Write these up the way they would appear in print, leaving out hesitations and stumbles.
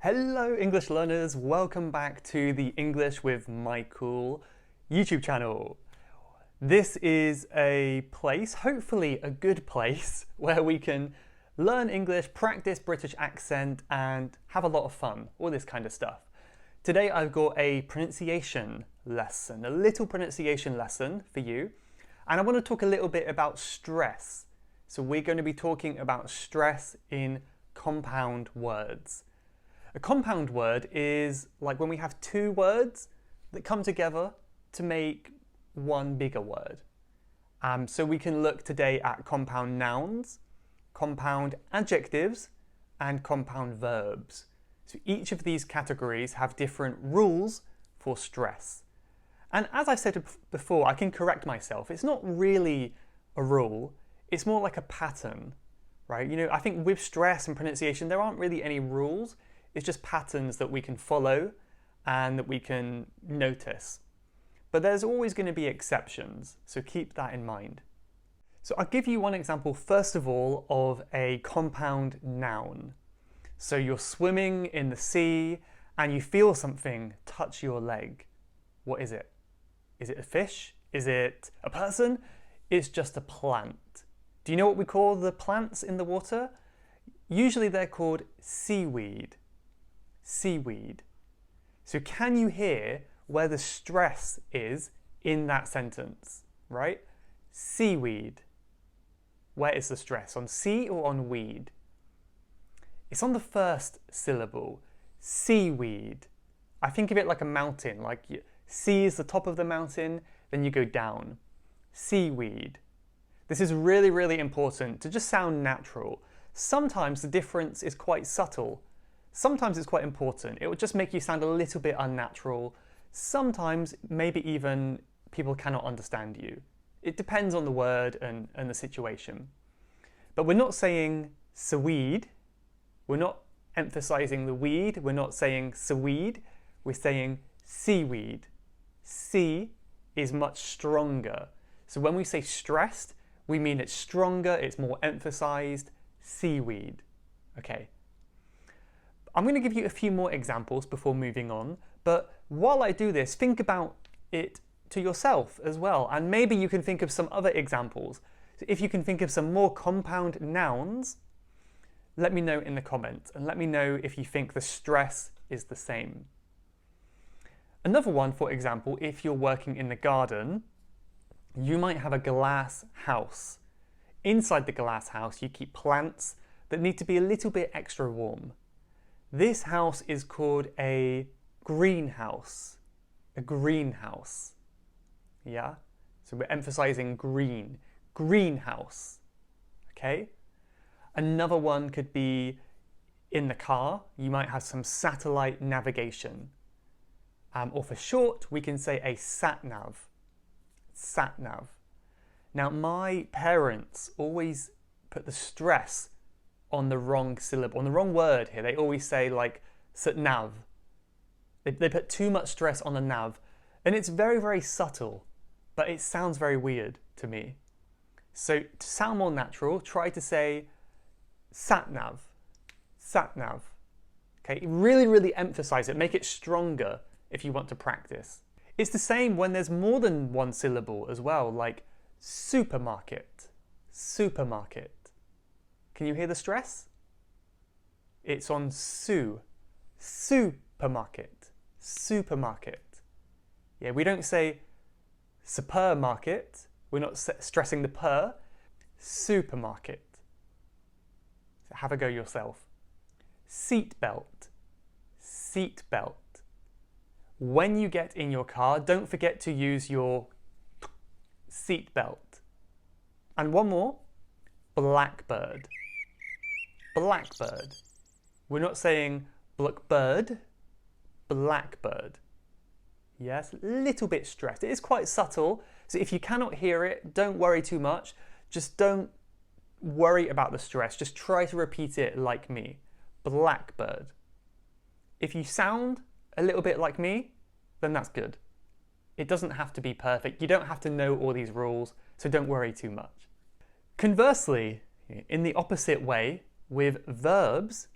Hello English learners, welcome back to the English with Michael YouTube channel. This is a place, hopefully a good place, where we can learn English, practice British accent and have a lot of fun, all this kind of stuff. Today I've got a pronunciation lesson, a little pronunciation lesson for you, and I want to talk a little bit about stress. So we're going to be talking about stress in compound words. A compound word is like when we have two words that come together to make one bigger word. So we can look today at compound nouns, compound adjectives, and compound verbs. So each of these categories have different rules for stress. And as I said before, I can correct myself. It's not really a rule, it's more like a pattern, right? You know, I think with stress and pronunciation, there aren't really any rules. It's just patterns that we can follow and that we can notice. But there's always going to be exceptions, so keep that in mind. So I'll give you one example, first of all, of a compound noun. So you're swimming in the sea and you feel something touch your leg. What is it? Is it a fish? Is it a person? It's just a plant. Do you know what we call the plants in the water? Usually they're called seaweed. Seaweed. So can you hear where the stress is in that sentence, right? Seaweed. Where is the stress? On sea or on weed? It's on the first syllable. Seaweed. I think of it like a mountain, like sea is the top of the mountain, then you go down. Seaweed. This is really, really important to just sound natural. Sometimes the difference is quite subtle. Sometimes it's quite important. It will just make you sound a little bit unnatural. Sometimes maybe even people cannot understand you. It depends on the word and the situation. But we're not saying seaweed. We're not emphasizing the weed. We're not saying seaweed. We're saying seaweed. Sea is much stronger. So when we say stressed, we mean it's stronger, it's more emphasized. Seaweed. Okay. I'm going to give you a few more examples before moving on, but while I do this, think about it to yourself as well, and maybe you can think of some other examples. So if you can think of some more compound nouns, let me know in the comments, and let me know if you think the stress is the same. Another one, for example, if you're working in the garden, you might have a glass house. Inside the glass house, you keep plants that need to be a little bit extra warm. This house is called a greenhouse. A greenhouse. Yeah? So we're emphasizing green. Greenhouse. Okay? Another one could be in the car. You might have some satellite navigation. Or for short, we can say a sat-nav. Sat-nav. Now, my parents always put the stress on the wrong syllable, on the wrong word here. They always say like sat-nav. They put too much stress on the nav. And it's very, very subtle, but it sounds very weird to me. So to sound more natural, try to say sat-nav. Sat-nav. Okay, really, really emphasize it. Make it stronger if you want to practice. It's the same when there's more than one syllable as well, like supermarket. Supermarket. Can you hear the stress? It's on su. Supermarket. Supermarket. Yeah, we don't say supermarket. We're not stressing the per. Supermarket. So have a go yourself. Seatbelt. Seatbelt. When you get in your car, don't forget to use your seatbelt. And one more. Blackbird. Blackbird. We're not saying blackbird, blackbird. Yes, a little bit stressed. It is quite subtle, so if you cannot hear it, don't worry too much. Just don't worry about the stress. Just try to repeat it like me. Blackbird. If you sound a little bit like me, then that's good. It doesn't have to be perfect. You don't have to know all these rules, so don't worry too much. Conversely, in the opposite way, with verbs,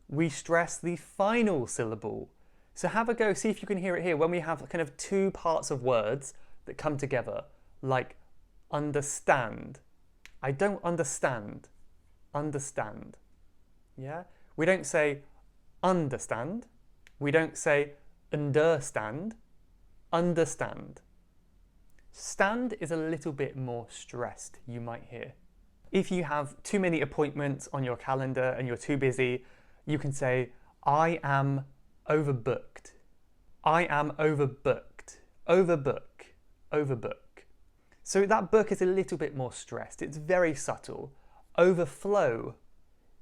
we stress the final syllable. So have a go, see if you can hear it here when we have kind of two parts of words that come together, like understand. I don't understand. Understand. Yeah? We don't say understand. We don't say understand. Understand. Stand is a little bit more stressed, you might hear. If you have too many appointments on your calendar and you're too busy, you can say, I am overbooked. I am overbooked. Overbook. Overbook. So that book is a little bit more stressed. It's very subtle. Overflow.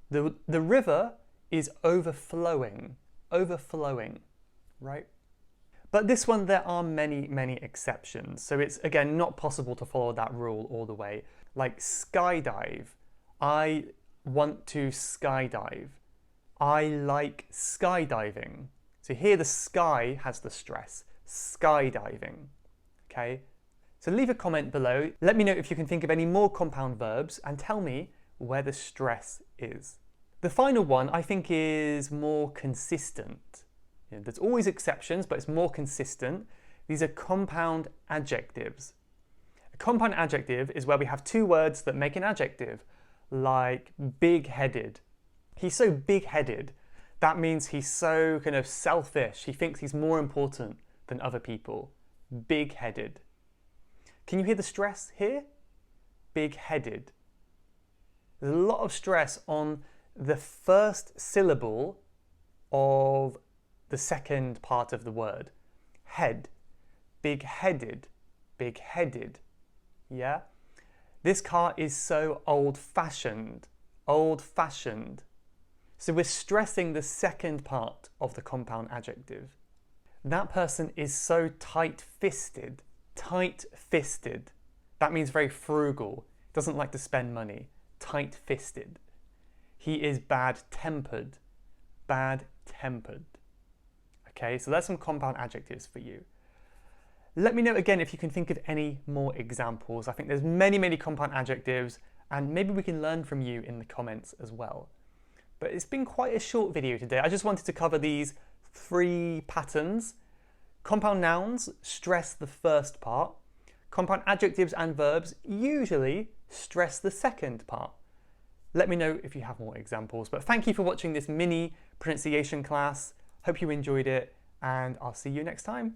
The river is overflowing. Overflowing, right? But this one, there are many, many exceptions. So it's, again, not possible to follow that rule all the way. Like skydive. I want to skydive. I like skydiving. So here the sky has the stress. Skydiving. Okay? So leave a comment below. Let me know if you can think of any more compound verbs and tell me where the stress is. The final one I think is more consistent. You know, there's always exceptions, but it's more consistent. These are compound adjectives. A compound adjective is where we have two words that make an adjective, like big-headed. He's so big-headed. That means he's so kind of selfish. He thinks he's more important than other people. Big-headed. Can you hear the stress here? Big-headed. There's a lot of stress on the first syllable of the second part of the word. Head. Big-headed. Big-headed. Yeah? This car is so old-fashioned. Old-fashioned. So we're stressing the second part of the compound adjective. That person is so tight-fisted. Tight-fisted. That means very frugal. Doesn't like to spend money. Tight-fisted. He is bad-tempered. Bad-tempered. Okay, so that's some compound adjectives for you. Let me know again if you can think of any more examples. I think there's many, many compound adjectives, and maybe we can learn from you in the comments as well. But it's been quite a short video today. I just wanted to cover these 3 patterns. Compound nouns stress the first part. Compound adjectives and verbs usually stress the second part. Let me know if you have more examples. But thank you for watching this mini pronunciation class. Hope you enjoyed it, and I'll see you next time.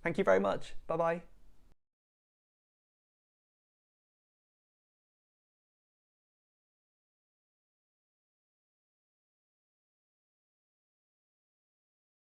Thank you very much. Bye-bye.